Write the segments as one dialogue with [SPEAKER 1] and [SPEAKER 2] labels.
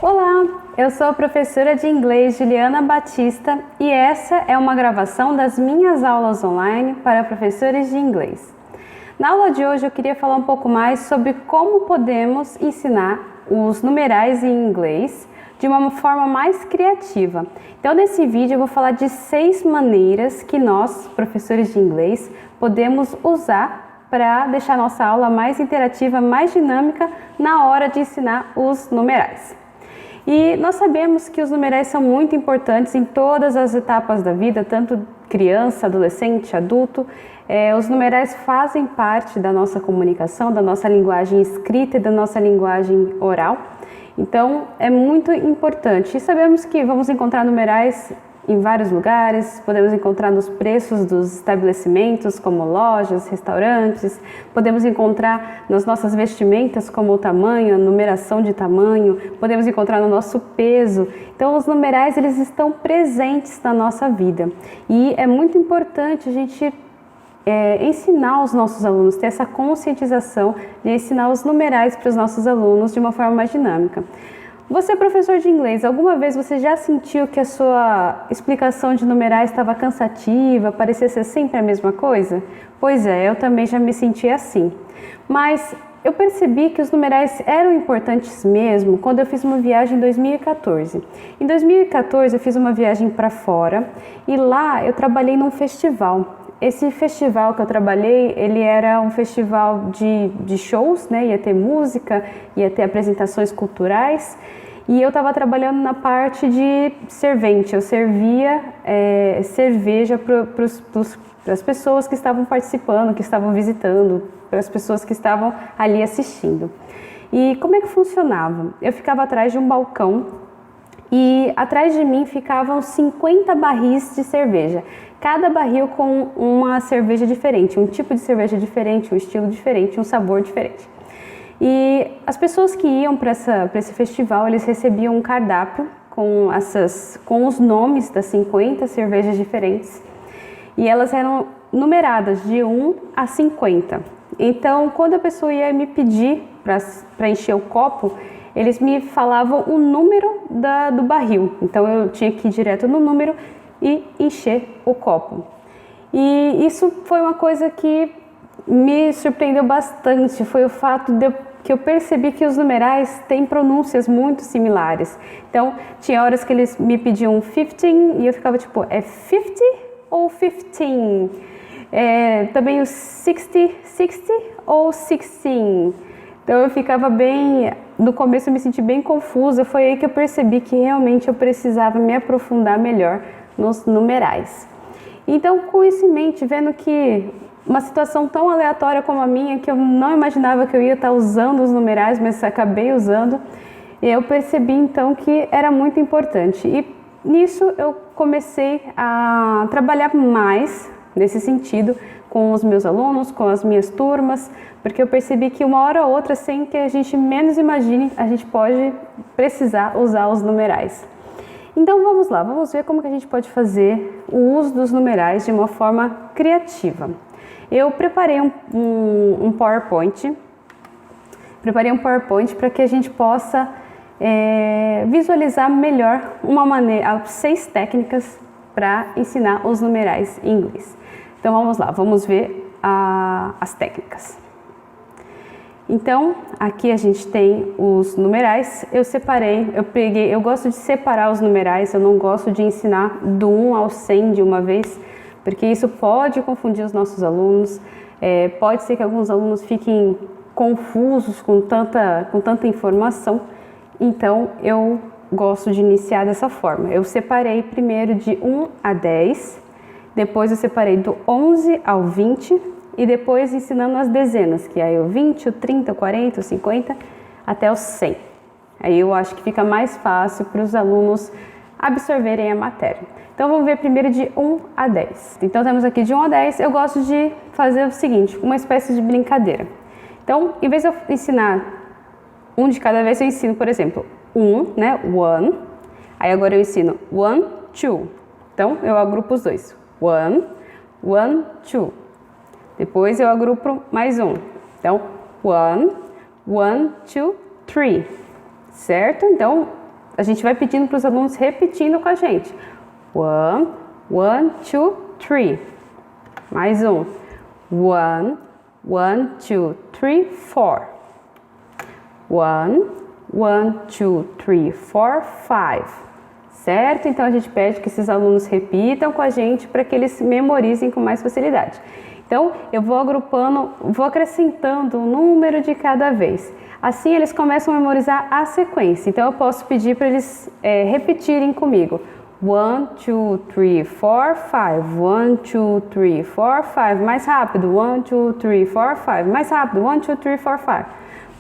[SPEAKER 1] Olá, eu sou a professora de inglês Juliana Batista e essa é uma gravação das minhas aulas online para professores de inglês. Na aula de hoje eu queria falar um pouco mais sobre como podemos ensinar os numerais em inglês de uma forma mais criativa. Então nesse vídeo eu vou falar de 6 maneiras que nós, professores de inglês, podemos usar para deixar nossa aula mais interativa, mais dinâmica na hora de ensinar os numerais. E nós sabemos que os numerais são muito importantes em todas as etapas da vida, tanto criança, adolescente, adulto. Os numerais fazem parte da nossa comunicação, da nossa linguagem escrita e da nossa linguagem oral. Então, é muito importante. E sabemos que vamos encontrar numerais em vários lugares, podemos encontrar nos preços dos estabelecimentos, como lojas, restaurantes, podemos encontrar nas nossas vestimentas, como o tamanho, a numeração de tamanho, podemos encontrar no nosso peso. Então, os numerais, eles estão presentes na nossa vida. E é muito importante a gente ensinar os nossos alunos, ter essa conscientização de ensinar os numerais para os nossos alunos de uma forma mais dinâmica. Você, professor de inglês, alguma vez você já sentiu que a sua explicação de numerais estava cansativa, parecia ser sempre a mesma coisa? Pois é, eu também já me senti assim. Mas eu percebi que os numerais eram importantes mesmo quando eu fiz uma viagem em 2014. Em 2014 eu fiz uma viagem para fora e lá eu trabalhei num festival. Esse festival que eu trabalhei, ele era um festival de shows, né? Ia ter música, ia ter apresentações culturais e eu estava trabalhando na parte de servente. Eu servia cerveja para as pessoas que estavam participando, que estavam visitando, para as pessoas que estavam ali assistindo. E como é que funcionava? Eu ficava atrás de um balcão e atrás de mim ficavam 50 barris de cerveja. Cada barril com uma cerveja diferente, um tipo de cerveja diferente, um estilo diferente, um sabor diferente. E as pessoas que iam para esse festival, eles recebiam um cardápio com os nomes das 50 cervejas diferentes. E elas eram numeradas de 1 a 50. Então, quando a pessoa ia me pedir para encher o copo, eles me falavam o número do barril. Então, eu tinha que ir direto no número e encher o copo. E isso foi uma coisa que me surpreendeu bastante, foi o fato que eu percebi que os numerais têm pronúncias muito similares. Então, tinha horas que eles me pediam 15 e eu ficava tipo, é 50 ou 15? Também o 60 ou 16? Então eu ficava no começo eu me senti bem confusa, foi aí que eu percebi que realmente eu precisava me aprofundar melhor nos numerais. Então, com isso em mente, vendo que uma situação tão aleatória como a minha, que eu não imaginava que eu ia estar usando os numerais, mas acabei usando, eu percebi então que era muito importante. E nisso eu comecei a trabalhar mais nesse sentido com os meus alunos, com as minhas turmas, porque eu percebi que uma hora ou outra, sem que a gente menos imagine, a gente pode precisar usar os numerais. Então vamos lá, vamos ver como que a gente pode fazer o uso dos numerais de uma forma criativa. Eu preparei um PowerPoint, para que a gente possa visualizar melhor 6 técnicas para ensinar os numerais em inglês. Então vamos lá, vamos ver as técnicas. Então, aqui a gente tem os numerais, eu gosto de separar os numerais, eu não gosto de ensinar do 1 ao 100 de uma vez, porque isso pode confundir os nossos alunos, pode ser que alguns alunos fiquem confusos com tanta informação, então eu gosto de iniciar dessa forma. Eu separei primeiro de 1 a 10, depois eu separei do 11 ao 20, e depois ensinando as dezenas, que é o 20, o 30, o 40, o 50, até o 100. Aí eu acho que fica mais fácil para os alunos absorverem a matéria. Então vamos ver primeiro de 1 a 10. Então temos aqui de 1 a 10, eu gosto de fazer o seguinte, uma espécie de brincadeira. Então, em vez de eu ensinar um de cada vez, eu ensino, por exemplo, 1, né, 1. Aí agora eu ensino 1, 2. Então eu agrupo os dois. 1, 1, 2. Depois eu agrupo mais um. Então, 1, 1, 2, 3. Certo? Então, a gente vai pedindo para os alunos repetindo com a gente. 1, 1, 2, 3. Mais um. 1, 1, 2, 3, 4. 1, 1, 2, 3, 4, 5. Certo? Então a gente pede que esses alunos repitam com a gente para que eles memorizem com mais facilidade. Então eu vou agrupando, vou acrescentando um número de cada vez. Assim eles começam a memorizar a sequência. Então eu posso pedir para eles repetirem comigo. 1, 2, 3, 4, 5. 1, 2, 3, 4, 5. Mais rápido. 1, 2, 3, 4, 5. Mais rápido. 1, 2, 3, 4,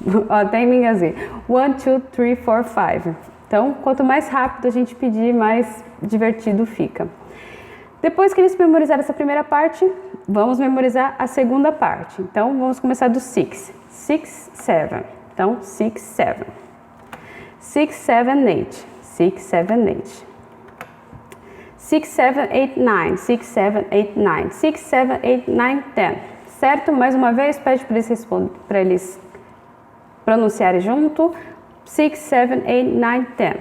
[SPEAKER 1] 5. Até me engasguei. 1, 2, 3, 4, 5. Então, quanto mais rápido a gente pedir, mais divertido fica. Depois que eles memorizaram essa primeira parte, vamos memorizar a segunda parte. Então, vamos começar do 6. 6, 7. Então, 6, 7. 6, 7, 8. 6, 7, 8. 6, 7, 8, 9. 6, 7, 8, 9. 6, 7, 8, 9, 10. Certo? Mais uma vez, pede para eles pronunciarem junto. 6, 7, 8, 9, 10.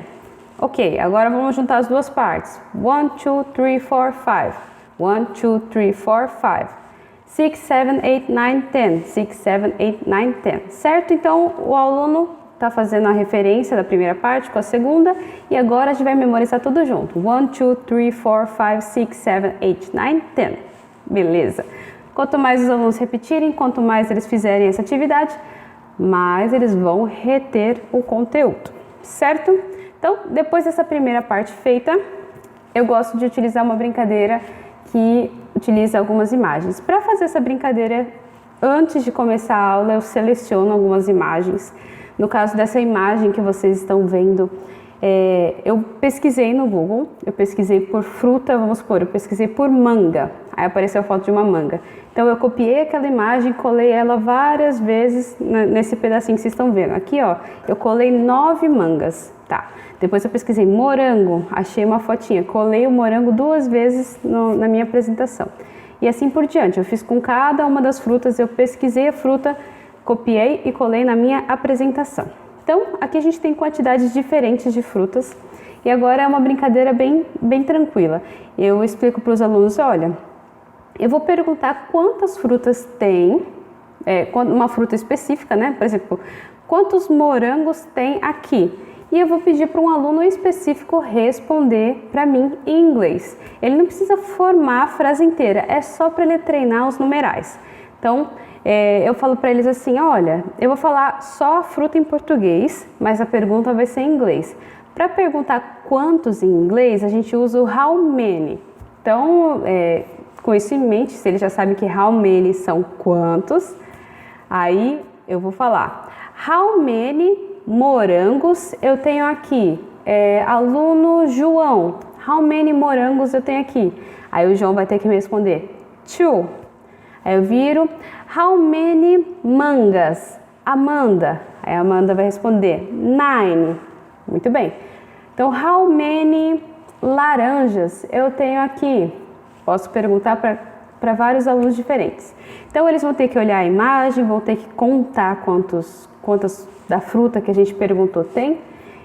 [SPEAKER 1] Ok, agora vamos juntar as duas partes. 1, 2, 3, 4, 5. 1, 2, 3, 4, 5. 6, 7, 8, 9, 10. 6, 7, 8, 9, 10. Certo? Então, o aluno está fazendo a referência da primeira parte com a segunda. E agora a gente vai memorizar tudo junto. 1, 2, 3, 4, 5, 6, 7, 8, 9, 10. Beleza. Quanto mais os alunos repetirem, quanto mais eles fizerem essa atividade, mais eles vão reter o conteúdo, certo? Então, depois dessa primeira parte feita, eu gosto de utilizar uma brincadeira que utiliza algumas imagens. Para fazer essa brincadeira, antes de começar a aula, eu seleciono algumas imagens. No caso dessa imagem que vocês estão vendo, eu pesquisei no Google, eu pesquisei por fruta, vamos supor, eu pesquisei por manga, aí apareceu a foto de uma manga. Então eu copiei aquela imagem, colei ela várias vezes nesse pedacinho que vocês estão vendo. Aqui, ó, eu colei 9 mangas, tá? Depois eu pesquisei morango, achei uma fotinha, colei o morango 2 vezes na minha apresentação. E assim por diante, eu fiz com cada uma das frutas, eu pesquisei a fruta, copiei e colei na minha apresentação. Então, aqui a gente tem quantidades diferentes de frutas e agora é uma brincadeira bem tranquila. Eu explico para os alunos, olha, eu vou perguntar quantas frutas tem, uma fruta específica, né? Por exemplo, quantos morangos tem aqui? E eu vou pedir para um aluno específico responder para mim em inglês. Ele não precisa formar a frase inteira, é só para ele treinar os numerais. Então, eu falo para eles assim, olha, eu vou falar só a fruta em português, mas a pergunta vai ser em inglês. Para perguntar quantos em inglês, a gente usa o how many. Então, com isso em mente, se ele já sabe que how many são quantos, aí eu vou falar how many morangos eu tenho aqui? Aluno João, how many morangos eu tenho aqui? Aí o João vai ter que me responder 2. Aí eu viro how many mangas? Amanda. Aí a Amanda vai responder 9. Muito bem. Então, how many laranjas eu tenho aqui? Posso perguntar para vários alunos diferentes. Então, eles vão ter que olhar a imagem, vão ter que contar quantas da fruta que a gente perguntou tem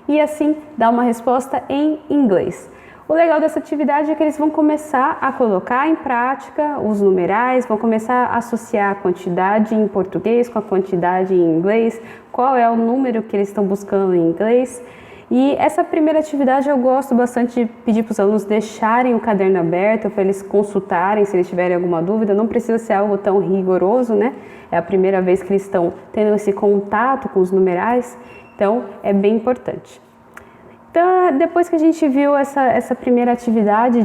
[SPEAKER 1] e assim dar uma resposta em inglês. O legal dessa atividade é que eles vão começar a colocar em prática os numerais, vão começar a associar a quantidade em português com a quantidade em inglês, qual é o número que eles estão buscando em inglês. E essa primeira atividade eu gosto bastante de pedir para os alunos deixarem o caderno aberto para eles consultarem se eles tiverem alguma dúvida. Não precisa ser algo tão rigoroso, né? É a primeira vez que eles estão tendo esse contato com os numerais, então é bem importante. Então, depois que a gente viu essa primeira atividade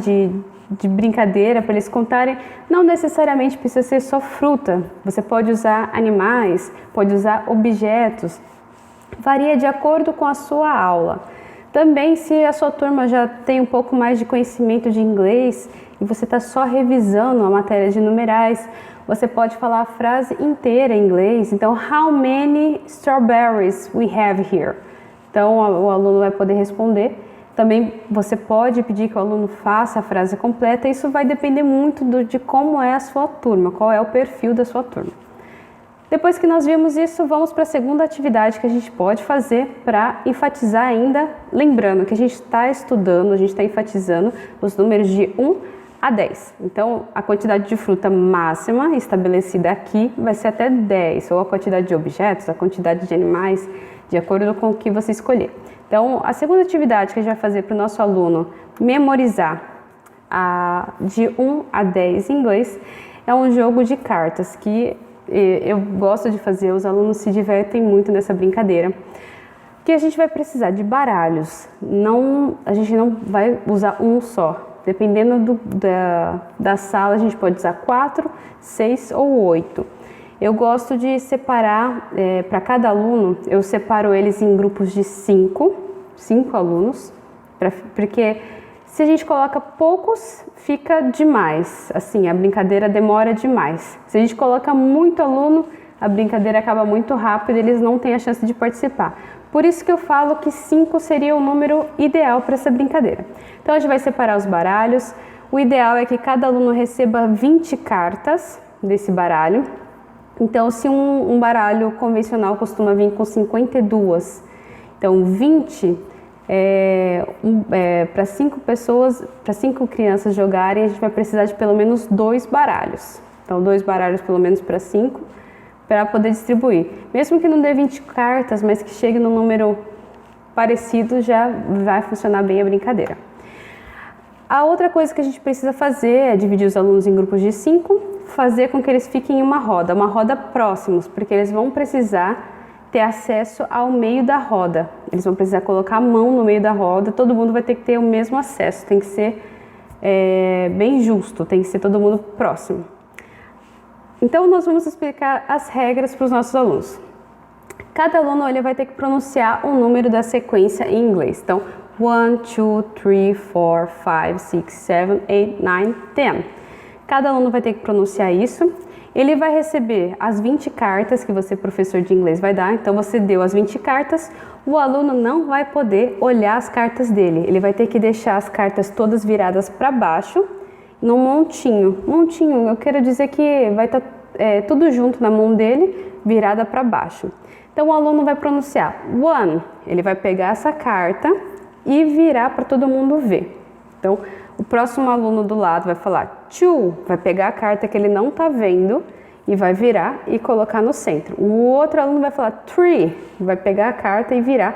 [SPEAKER 1] de brincadeira para eles contarem, não necessariamente precisa ser só fruta. Você pode usar animais, pode usar objetos. Varia de acordo com a sua aula. Também, se a sua turma já tem um pouco mais de conhecimento de inglês e você está só revisando a matéria de numerais, você pode falar a frase inteira em inglês. Então, how many strawberries we have here? Então, o aluno vai poder responder. Também você pode pedir que o aluno faça a frase completa. Isso vai depender muito de como é a sua turma, qual é o perfil da sua turma. Depois que nós vimos isso, vamos para a segunda atividade que a gente pode fazer para enfatizar ainda, lembrando que a gente está estudando, a gente está enfatizando os números de 1 a 10. Então, a quantidade de fruta máxima estabelecida aqui vai ser até 10, ou a quantidade de objetos, a quantidade de animais, de acordo com o que você escolher. Então, a segunda atividade que a gente vai fazer para o nosso aluno memorizar de 1 a 10 em inglês é um jogo de cartas que eu gosto de fazer, os alunos se divertem muito nessa brincadeira, que a gente vai precisar de baralhos, a gente não vai usar um só. Dependendo da sala, a gente pode usar 4, 6 ou 8. Eu gosto de separar, para cada aluno, eu separo eles em grupos de 5 alunos, porque se a gente coloca poucos, fica demais, assim, a brincadeira demora demais. Se a gente coloca muito aluno, a brincadeira acaba muito rápido e eles não têm a chance de participar. Por isso que eu falo que 5 seria o número ideal para essa brincadeira. Então a gente vai separar os baralhos. O ideal é que cada aluno receba 20 cartas desse baralho. Então se um baralho convencional costuma vir com 52, então 20 para 5 pessoas, para 5 crianças jogarem, a gente vai precisar de pelo menos 2 baralhos. Então 2 baralhos pelo menos para 5, para poder distribuir. Mesmo que não dê 20 cartas, mas que chegue num número parecido, já vai funcionar bem a brincadeira. A outra coisa que a gente precisa fazer é dividir os alunos em grupos de 5, fazer com que eles fiquem em uma roda próximos, porque eles vão precisar ter acesso ao meio da roda. Eles vão precisar colocar a mão no meio da roda, todo mundo vai ter que ter o mesmo acesso, tem que ser bem justo, tem que ser todo mundo próximo. Então nós vamos explicar as regras para os nossos alunos. Cada aluno ele vai ter que pronunciar um número da sequência em inglês. Então, 1, 2, 3, 4, 5, 6, 7, 8, 9, 10. Cada aluno vai ter que pronunciar isso. Ele vai receber as 20 cartas que você, professor de inglês, vai dar. Então, você deu as 20 cartas, o aluno não vai poder olhar as cartas dele. Ele vai ter que deixar as cartas todas viradas para baixo, num montinho. Montinho, eu quero dizer que vai estar tudo junto na mão dele, virada para baixo. Então, o aluno vai pronunciar 1. Ele vai pegar essa carta e virar para todo mundo ver. Então, o próximo aluno do lado vai falar 2, vai pegar a carta que ele não está vendo e vai virar e colocar no centro. O outro aluno vai falar 3, vai pegar a carta e virar.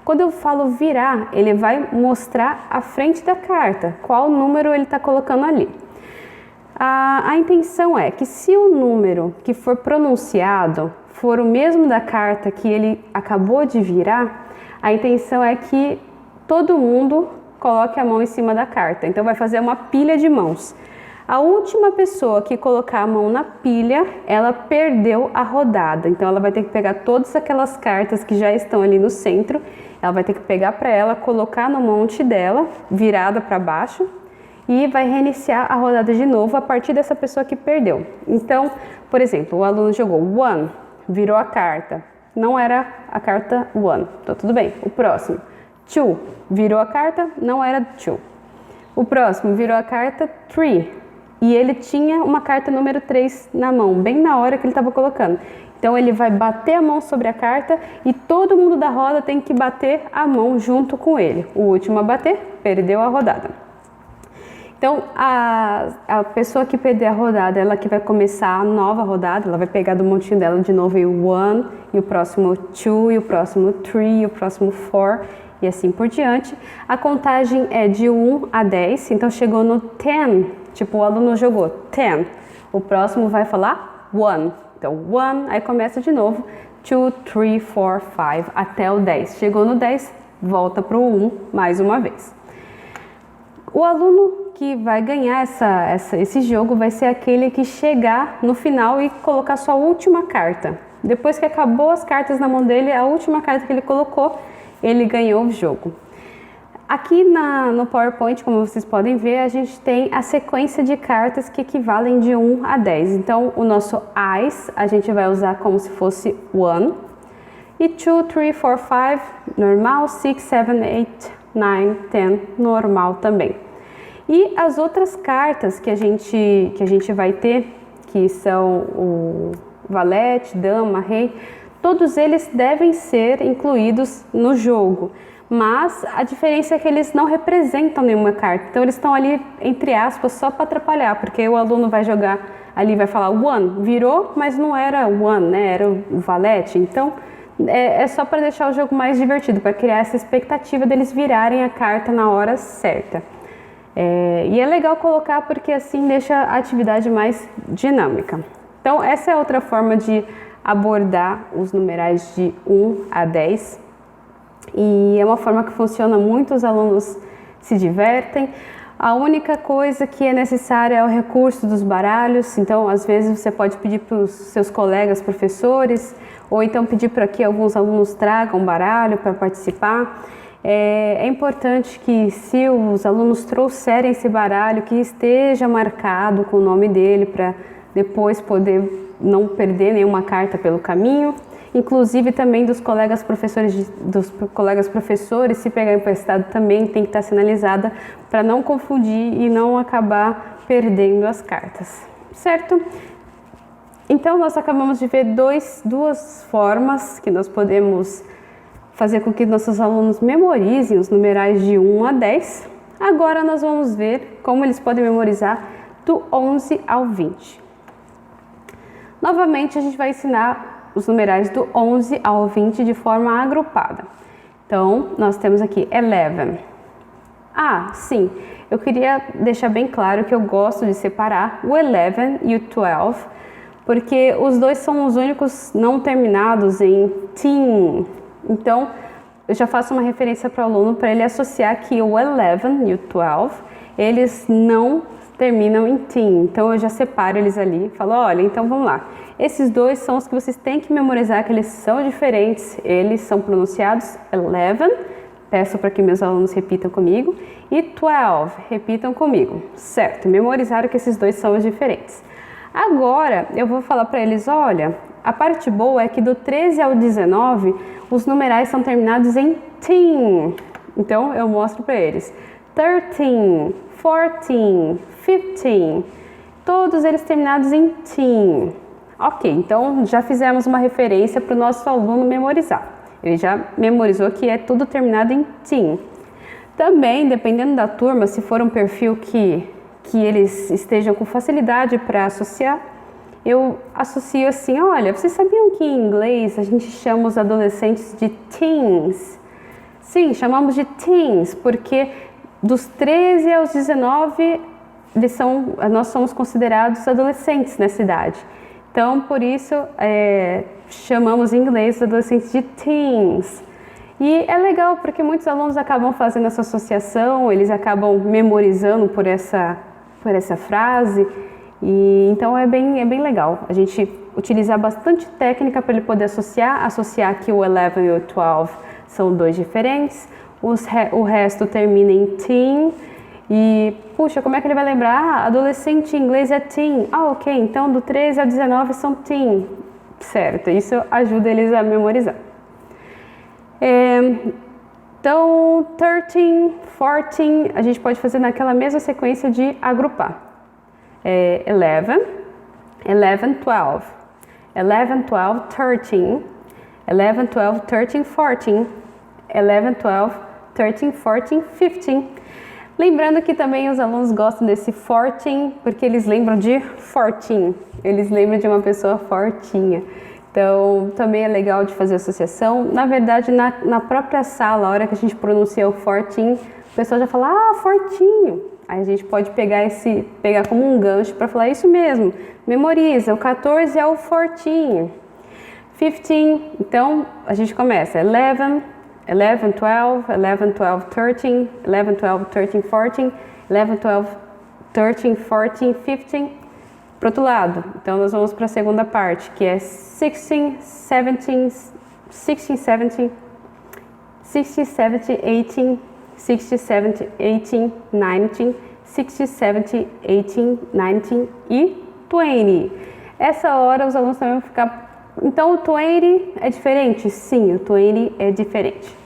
[SPEAKER 1] Quando eu falo virar, ele vai mostrar a frente da carta, qual número ele está colocando ali. A intenção é que se o número que for pronunciado for o mesmo da carta que ele acabou de virar, a intenção é que todo mundo coloque a mão em cima da carta. Então vai fazer uma pilha de mãos. A última pessoa que colocar a mão na pilha, ela perdeu a rodada. Então ela vai ter que pegar todas aquelas cartas que já estão ali no centro, ela vai ter que pegar para ela, colocar no monte dela, virada para baixo, e vai reiniciar a rodada de novo a partir dessa pessoa que perdeu. Então, por exemplo, o aluno jogou 1, virou a carta, não era a carta 1, então tudo bem. O próximo, 2, virou a carta, não era 2. O próximo virou a carta 3 e ele tinha uma carta número 3 na mão, bem na hora que ele estava colocando. Então ele vai bater a mão sobre a carta e todo mundo da roda tem que bater a mão junto com ele. O último a bater perdeu a rodada. Então a pessoa que perder a rodada, ela que vai começar a nova rodada, ela vai pegar do montinho dela de novo o 1, e o próximo 2, e o próximo 3, e o próximo 4, e assim por diante. A contagem é de 1 a 10, então chegou no 10, tipo o aluno jogou 10, o próximo vai falar 1, então 1, aí começa de novo, 2, 3, 4, 5, até o 10. Chegou no 10, volta para o 1 mais uma vez. O aluno que vai ganhar esse jogo vai ser aquele que chegar no final e colocar sua última carta. Depois que acabou as cartas na mão dele, a última carta que ele colocou, ele ganhou o jogo. Aqui no PowerPoint, como vocês podem ver, a gente tem a sequência de cartas que equivalem de 1 a 10. Então, o nosso eyes a gente vai usar como se fosse 1. E 2, 3, 4, 5, normal, 6, 7, 8, 9, 10, normal também. E as outras cartas que a gente vai ter, que são valete, dama, rei, todos eles devem ser incluídos no jogo. Mas a diferença é que eles não representam nenhuma carta. Então eles estão ali, entre aspas, só para atrapalhar, porque o aluno vai jogar ali, vai falar one, virou, mas não era one, né? Era o valete. Então é só para deixar o jogo mais divertido, para criar essa expectativa deles virarem a carta na hora certa. E é legal colocar porque assim deixa a atividade mais dinâmica. Então essa é outra forma de abordar os numerais de 1 a 10. E é uma forma que funciona muito, os alunos se divertem. A única coisa que é necessária é o recurso dos baralhos, então às vezes você pode pedir para os seus colegas professores, ou então pedir para que alguns alunos tragam baralho para participar. É importante que, se os alunos trouxerem esse baralho, que esteja marcado com o nome dele, para depois poder não perder nenhuma carta pelo caminho. Inclusive também dos colegas professores, se pegar emprestado também tem que estar sinalizada para não confundir e não acabar perdendo as cartas, certo? Então nós acabamos de ver duas formas que nós podemos fazer com que nossos alunos memorizem os numerais de 1 a 10. Agora nós vamos ver como eles podem memorizar do 11 ao 20. Novamente a gente vai ensinar os numerais do 11 ao 20 de forma agrupada. Então, nós temos aqui 11. Sim, eu queria deixar bem claro que eu gosto de separar o 11 e o 12, porque os dois são os únicos não terminados em teen. Então, eu já faço uma referência para o aluno para ele associar que o 11 e o 12, eles não terminam em teen. Então, eu já separo eles ali e falo, olha, então vamos lá. Esses dois são os que vocês têm que memorizar, que eles são diferentes, eles são pronunciados 11, peço para que meus alunos repitam comigo, e 12, repitam comigo, certo? Memorizaram que esses dois são os diferentes. Agora, eu vou falar para eles, olha, a parte boa é que do 13 ao 19, os numerais são terminados em teen. Então, eu mostro para eles 13, 14, 15, todos eles terminados em teen. Ok, então já fizemos uma referência para o nosso aluno memorizar. Ele já memorizou que é tudo terminado em teen. Também, dependendo da turma, se for um perfil que eles estejam com facilidade para associar, eu associo assim, olha, vocês sabiam que em inglês a gente chama os adolescentes de teens? Sim, chamamos de teens, porque dos 13 aos 19, nós somos considerados adolescentes nessa idade. Então, por isso, chamamos em inglês os adolescentes de teens. E é legal porque muitos alunos acabam fazendo essa associação, eles acabam memorizando por essa frase. E então é bem legal a gente utilizar bastante técnica para ele poder associar que o 11 e o 12 são dois diferentes, o resto termina em teen. E, puxa, como é que ele vai lembrar? Adolescente em inglês é teen. Ok, então do 13 ao 19 são teen. Certo, isso ajuda eles a memorizar. Então, 13, 14, a gente pode fazer naquela mesma sequência de agrupar. 11, 11, 12. 11, 12, 13. 11, 12, 13, 14. 11, 12, 13, 14, 15. Lembrando que também os alunos gostam desse 14, porque eles lembram de fortinho, eles lembram de uma pessoa fortinha. Então, também é legal de fazer associação. Na verdade, na própria sala, a hora que a gente pronuncia o 14, o pessoal já fala, fortinho. Aí a gente pode pegar como um gancho para falar isso mesmo. Memoriza, o 14 é o fortinho. 15, então a gente começa 11, 11, 12, 11, 12, 13, 11, 12, 13, 14, 11, 12, 13, 14, 15. Para o outro lado, então nós vamos para a segunda parte, que é 16, 17, 16, 17, 16, 17, 18, 16, 17, 18, 19, 16, 17, 18, 19 e 20. Essa hora os alunos também vão ficar... Então o 20 é diferente? Sim, o 20 é diferente.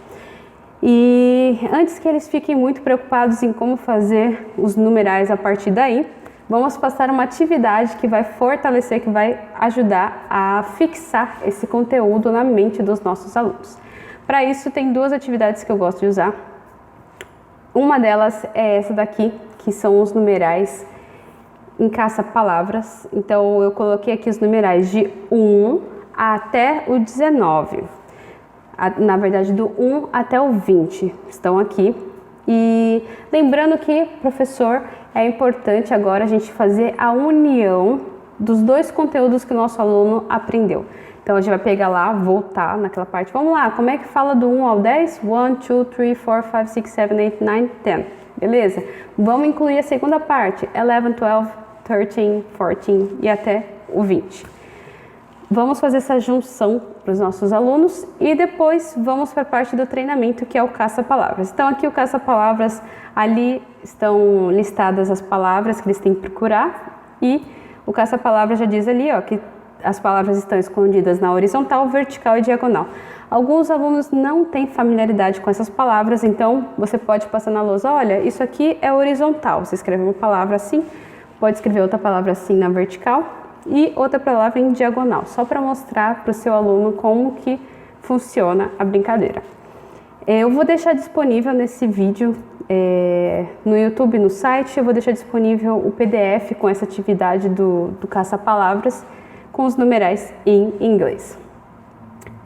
[SPEAKER 1] E antes que eles fiquem muito preocupados em como fazer os numerais a partir daí, vamos passar uma atividade que vai fortalecer, que vai ajudar a fixar esse conteúdo na mente dos nossos alunos. Para isso, tem duas atividades que eu gosto de usar. Uma delas é essa daqui, que são os numerais em caça-palavras. Então, eu coloquei aqui os numerais de 1 até o 19. Na verdade, do 1 até o 20 estão aqui. E lembrando que, professor, é importante agora a gente fazer a união dos dois conteúdos que o nosso aluno aprendeu. Então, a gente vai pegar lá, voltar naquela parte. Vamos lá, como é que fala do 1 ao 10? 1, 2, 3, 4, 5, 6, 7, 8, 9, 10. Beleza? Vamos incluir a segunda parte. 11, 12, 13, 14 e até o 20. Vamos fazer essa junção para os nossos alunos e depois vamos para a parte do treinamento, que é o caça-palavras. Então, aqui o caça-palavras, ali estão listadas as palavras que eles têm que procurar e o caça-palavras já diz ali, ó, que as palavras estão escondidas na horizontal, vertical e diagonal. Alguns alunos não têm familiaridade com essas palavras, então você pode passar na lousa, olha, isso aqui é horizontal. Você escreve uma palavra assim, pode escrever outra palavra assim na vertical e outra palavra em diagonal, só para mostrar para o seu aluno como que funciona a brincadeira. Eu vou deixar disponível nesse vídeo no YouTube, no site, eu vou deixar disponível o PDF com essa atividade do caça-palavras com os numerais em inglês.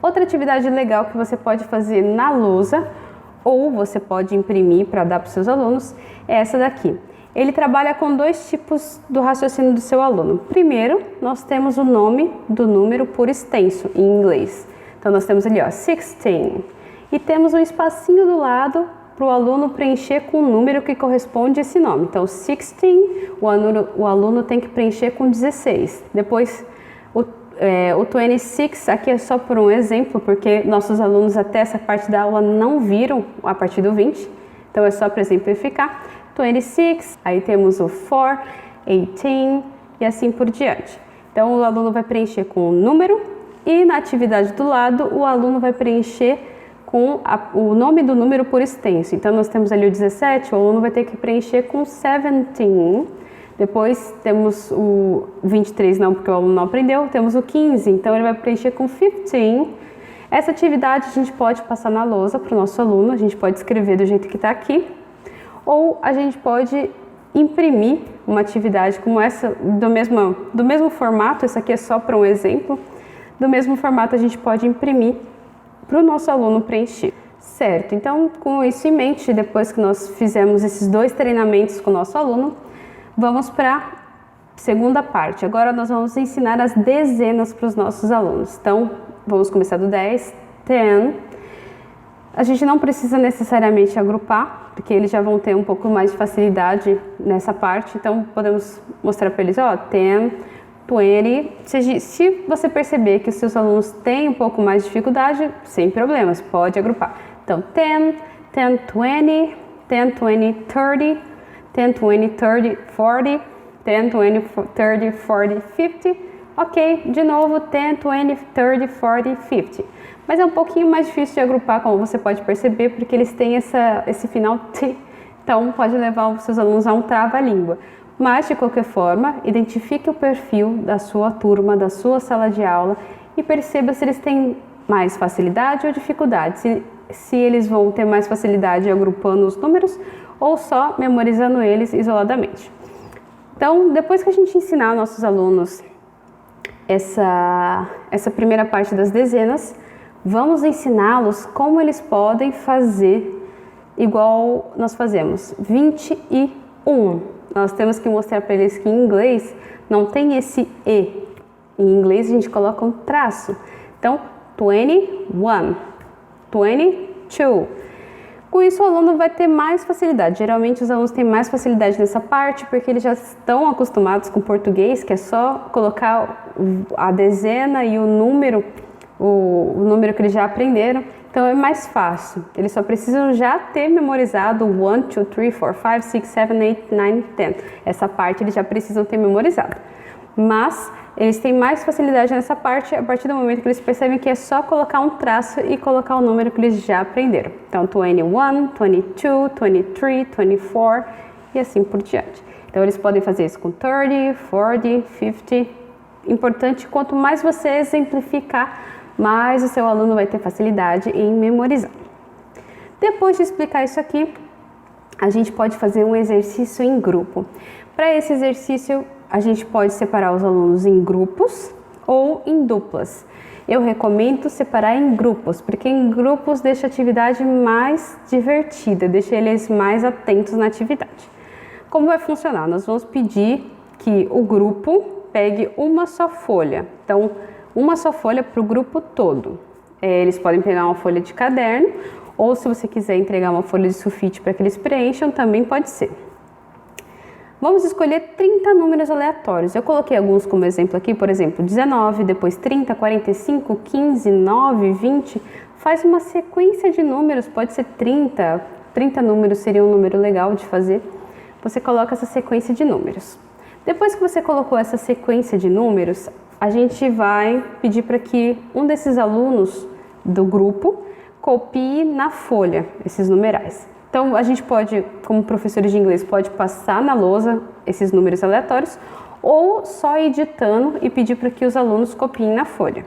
[SPEAKER 1] Outra atividade legal que você pode fazer na lousa ou você pode imprimir para dar para os seus alunos é essa daqui. Ele trabalha com dois tipos do raciocínio do seu aluno. Primeiro, nós temos o nome do número por extenso em inglês. Então, nós temos ali, ó, 16. E temos um espacinho do lado para o aluno preencher com o número que corresponde a esse nome. Então, 16, o aluno tem que preencher com 16. Depois, o 26, aqui é só por um exemplo, porque nossos alunos até essa parte da aula não viram a partir do 20. Então, é só para exemplificar. 26, aí temos o 4, 18 e assim por diante. Então, o aluno vai preencher com o número e na atividade do lado, o aluno vai preencher com o nome do número por extenso. Então, nós temos ali o 17, o aluno vai ter que preencher com 17. Depois, temos o 23, não, porque o aluno não aprendeu. Temos o 15, então ele vai preencher com 15. Essa atividade a gente pode passar na lousa para o nosso aluno, a gente pode escrever do jeito que está aqui. Ou a gente pode imprimir uma atividade como essa, do mesmo formato, isso aqui é só para um exemplo, do mesmo formato a gente pode imprimir para o nosso aluno preencher. Certo, então com isso em mente, depois que nós fizemos esses dois treinamentos com o nosso aluno, vamos para a segunda parte. Agora nós vamos ensinar as dezenas para os nossos alunos. Então, vamos começar do 10, 10. A gente não precisa necessariamente agrupar, porque eles já vão ter um pouco mais de facilidade nessa parte. Então, podemos mostrar para eles, ó, 10, 20. Se você perceber que os seus alunos têm um pouco mais de dificuldade, sem problemas, pode agrupar. Então, 10, 10, 20, 10, 20, 30, 10, 20, 30, 40, 10, 20, 30, 40, 50. Ok, de novo, 10, 20, 30, 40, 50. Mas é um pouquinho mais difícil de agrupar, como você pode perceber, porque eles têm esse final T, então pode levar os seus alunos a um trava-língua. Mas, de qualquer forma, identifique o perfil da sua turma, da sua sala de aula e perceba se eles têm mais facilidade ou dificuldade, se eles vão ter mais facilidade agrupando os números ou só memorizando eles isoladamente. Então, depois que a gente ensinar nossos alunos essa primeira parte das dezenas, vamos ensiná-los como eles podem fazer igual nós fazemos, 21. Nós temos que mostrar para eles que em inglês não tem esse E. Em inglês a gente coloca um traço. Então, 21, 22. Com isso o aluno vai ter mais facilidade. Geralmente os alunos têm mais facilidade nessa parte porque eles já estão acostumados com português, que é só colocar a dezena e o número que eles já aprenderam, então é mais fácil. Eles só precisam já ter memorizado 1, 2, 3, 4, 5, 6, 7, 8, 9, 10. Essa parte eles já precisam ter memorizado. Mas eles têm mais facilidade nessa parte a partir do momento que eles percebem que é só colocar um traço e colocar o número que eles já aprenderam. Então, 21, 22, 23, 24 e assim por diante. Então eles podem fazer isso com 30, 40, 50. Importante, quanto mais você exemplificar, mais o seu aluno vai ter facilidade em memorizar. Depois de explicar isso aqui, a gente pode fazer um exercício em grupo. Para esse exercício, a gente pode separar os alunos em grupos ou em duplas. Eu recomendo separar em grupos, porque em grupos deixa a atividade mais divertida, deixa eles mais atentos na atividade. Como vai funcionar? Nós vamos pedir que o grupo pegue uma só folha. Então, uma só folha para o grupo todo. Eles podem pegar uma folha de caderno, ou se você quiser entregar uma folha de sulfite para que eles preencham, também pode ser. Vamos escolher 30 números aleatórios. Eu coloquei alguns como exemplo aqui, por exemplo, 19, depois 30, 45, 15, 9, 20. Faz uma sequência de números, pode ser 30. 30 números seria um número legal de fazer. Você coloca essa sequência de números. Depois que você colocou essa sequência de números, a gente vai pedir para que um desses alunos do grupo copie na folha esses numerais. Então, a gente pode, como professores de inglês, pode passar na lousa esses números aleatórios ou só editando e pedir para que os alunos copiem na folha.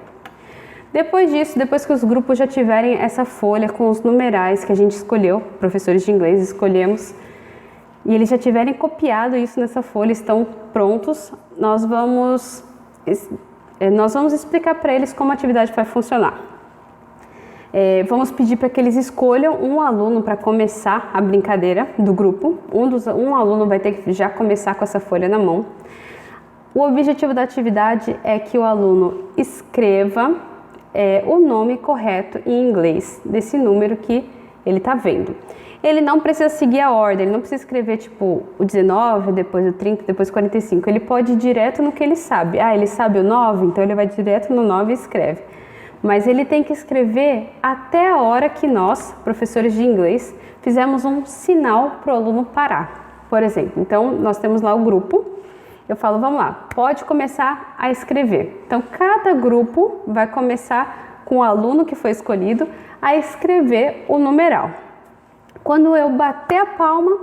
[SPEAKER 1] Depois disso, depois que os grupos já tiverem essa folha com os numerais que a gente escolheu, professores de inglês escolhemos, e eles já tiverem copiado isso nessa folha, estão prontos, nós vamos explicar para eles como a atividade vai funcionar. Vamos pedir para que eles escolham um aluno para começar a brincadeira do grupo. Um aluno vai ter que já começar com essa folha na mão. O objetivo da atividade é que o aluno escreva o nome correto em inglês desse número que ele está vendo. Ele não precisa seguir a ordem, ele não precisa escrever tipo o 19, depois o 30, depois o 45. Ele pode ir direto no que ele sabe. Ele sabe o 9, então ele vai direto no 9 e escreve. Mas ele tem que escrever até a hora que nós, professores de inglês, fizemos um sinal para o aluno parar. Por exemplo, então nós temos lá o grupo, eu falo, vamos lá, pode começar a escrever. Então cada grupo vai começar com o aluno que foi escolhido a escrever o numeral. Quando eu bater a palma,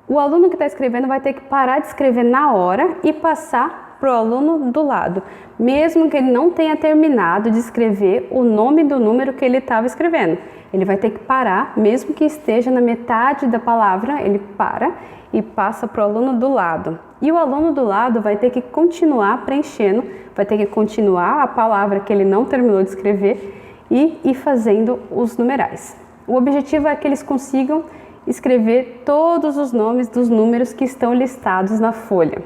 [SPEAKER 1] o aluno que está escrevendo vai ter que parar de escrever na hora e passar para o aluno do lado, mesmo que ele não tenha terminado de escrever o nome do número que ele estava escrevendo. Ele vai ter que parar, mesmo que esteja na metade da palavra, ele para e passa para o aluno do lado. E o aluno do lado vai ter que continuar preenchendo, vai ter que continuar a palavra que ele não terminou de escrever e ir fazendo os numerais. O objetivo é que eles consigam escrever todos os nomes dos números que estão listados na folha.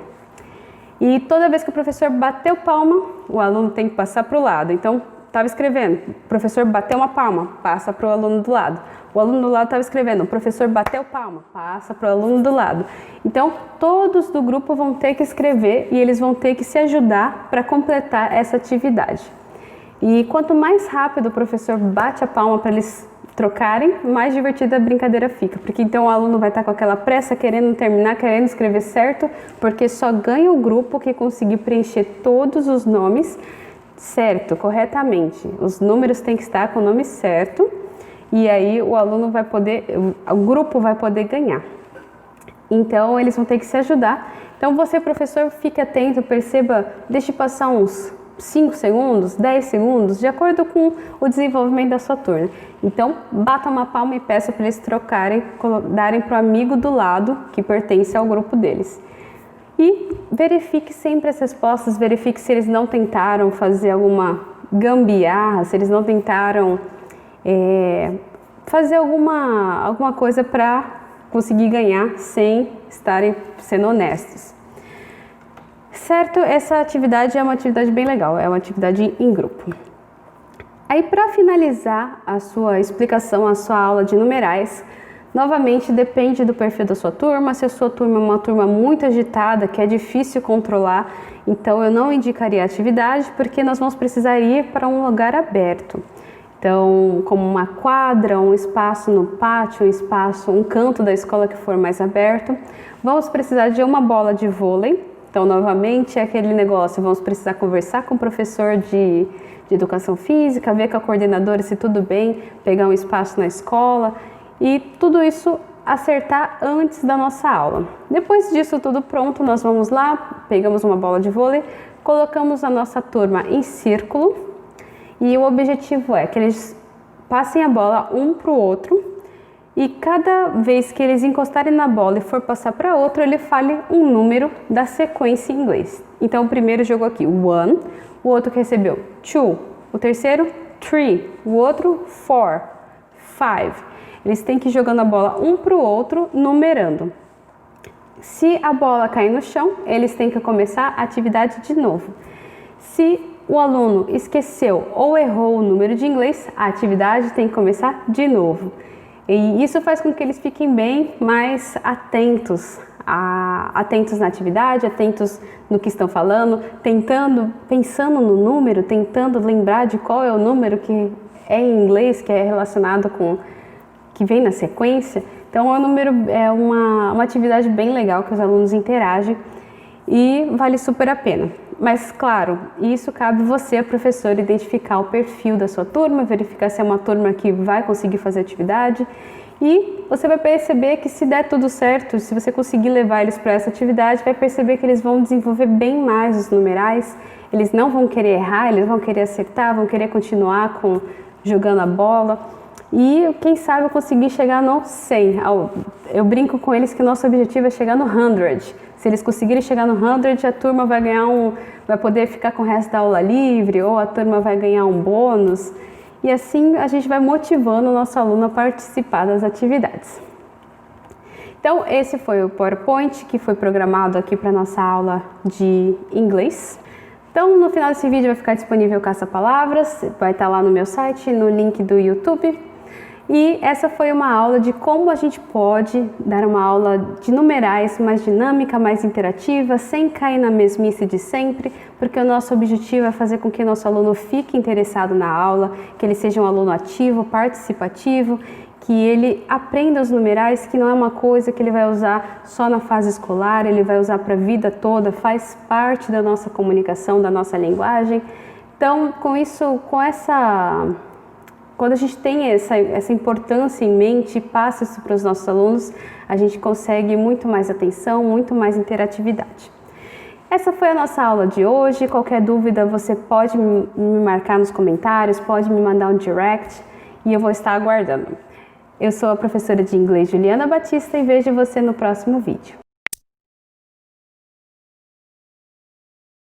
[SPEAKER 1] E toda vez que o professor bateu palma, o aluno tem que passar para o lado. Então, estava escrevendo, o professor bateu uma palma, passa para o aluno do lado. O aluno do lado estava escrevendo, o professor bateu palma, passa para o aluno do lado. Então, todos do grupo vão ter que escrever e eles vão ter que se ajudar para completar essa atividade. E quanto mais rápido o professor bate a palma para eles trocarem, mais divertida a brincadeira fica, porque então o aluno vai estar com aquela pressa, querendo terminar, querendo escrever certo, porque só ganha o grupo que conseguir preencher todos os nomes certo, corretamente. Os números têm que estar com o nome certo, e aí o aluno vai poder, o grupo vai poder ganhar. Então eles vão ter que se ajudar. Então você, professor, fique atento, perceba, deixe passar uns 5 segundos, 10 segundos, de acordo com o desenvolvimento da sua turma. Então, bata uma palma e peça para eles trocarem, darem para o amigo do lado que pertence ao grupo deles. E verifique sempre as respostas, verifique se eles não tentaram fazer alguma gambiarra, se eles não tentaram fazer alguma coisa para conseguir ganhar sem estarem sendo honestos. Certo, essa atividade é uma atividade bem legal, é uma atividade em grupo. Aí, para finalizar a sua explicação, a sua aula de numerais, novamente depende do perfil da sua turma. Se a sua turma é uma turma muito agitada, que é difícil controlar, então eu não indicaria a atividade, porque nós vamos precisar ir para um lugar aberto. Então, como uma quadra, um espaço no pátio, um canto da escola que for mais aberto. Vamos precisar de uma bola de vôlei. Então, novamente, é aquele negócio, vamos precisar conversar com o professor de educação física, ver com a coordenadora se tudo bem, pegar um espaço na escola. E tudo isso acertar antes da nossa aula. Depois disso tudo pronto, nós vamos lá, pegamos uma bola de vôlei, colocamos a nossa turma em círculo e o objetivo é que eles passem a bola um para o outro e cada vez que eles encostarem na bola e for passar para outro, ele fale um número da sequência em inglês. Então o primeiro jogou aqui, 1, o outro que recebeu 2, o terceiro 3, o outro 4, 5. Eles têm que ir jogando a bola um para o outro, numerando. Se a bola cair no chão, eles têm que começar a atividade de novo. Se o aluno esqueceu ou errou o número de inglês, a atividade tem que começar de novo. E isso faz com que eles fiquem bem mais atentos na atividade, atentos no que estão falando, pensando no número, tentando lembrar de qual é o número que é em inglês, que é relacionado com, que vem na sequência. Então é uma atividade bem legal que os alunos interagem e vale super a pena. Mas claro, isso cabe você, professor, identificar o perfil da sua turma, verificar se é uma turma que vai conseguir fazer atividade e você vai perceber que se der tudo certo, se você conseguir levar eles para essa atividade, vai perceber que eles vão desenvolver bem mais os numerais, eles não vão querer errar, eles vão querer acertar, vão querer continuar jogando a bola e quem sabe conseguir chegar no 100. Eu brinco com eles que nosso objetivo é chegar no 100. Se eles conseguirem chegar no 100, a turma vai vai poder ficar com o resto da aula livre ou a turma vai ganhar um bônus. E assim a gente vai motivando o nosso aluno a participar das atividades. Então esse foi o PowerPoint que foi programado aqui para nossa aula de inglês. Então no final desse vídeo vai ficar disponível o caça-palavras, vai estar lá no meu site, no link do YouTube. E essa foi uma aula de como a gente pode dar uma aula de numerais mais dinâmica, mais interativa, sem cair na mesmice de sempre, porque o nosso objetivo é fazer com que o nosso aluno fique interessado na aula, que ele seja um aluno ativo, participativo, que ele aprenda os numerais, que não é uma coisa que ele vai usar só na fase escolar, ele vai usar para a vida toda, faz parte da nossa comunicação, da nossa linguagem. Então, quando a gente tem essa importância em mente e passa isso para os nossos alunos, a gente consegue muito mais atenção, muito mais interatividade. Essa foi a nossa aula de hoje. Qualquer dúvida você pode me marcar nos comentários, pode me mandar um direct e eu vou estar aguardando. Eu sou a professora de inglês Juliana Batista e vejo você no próximo vídeo.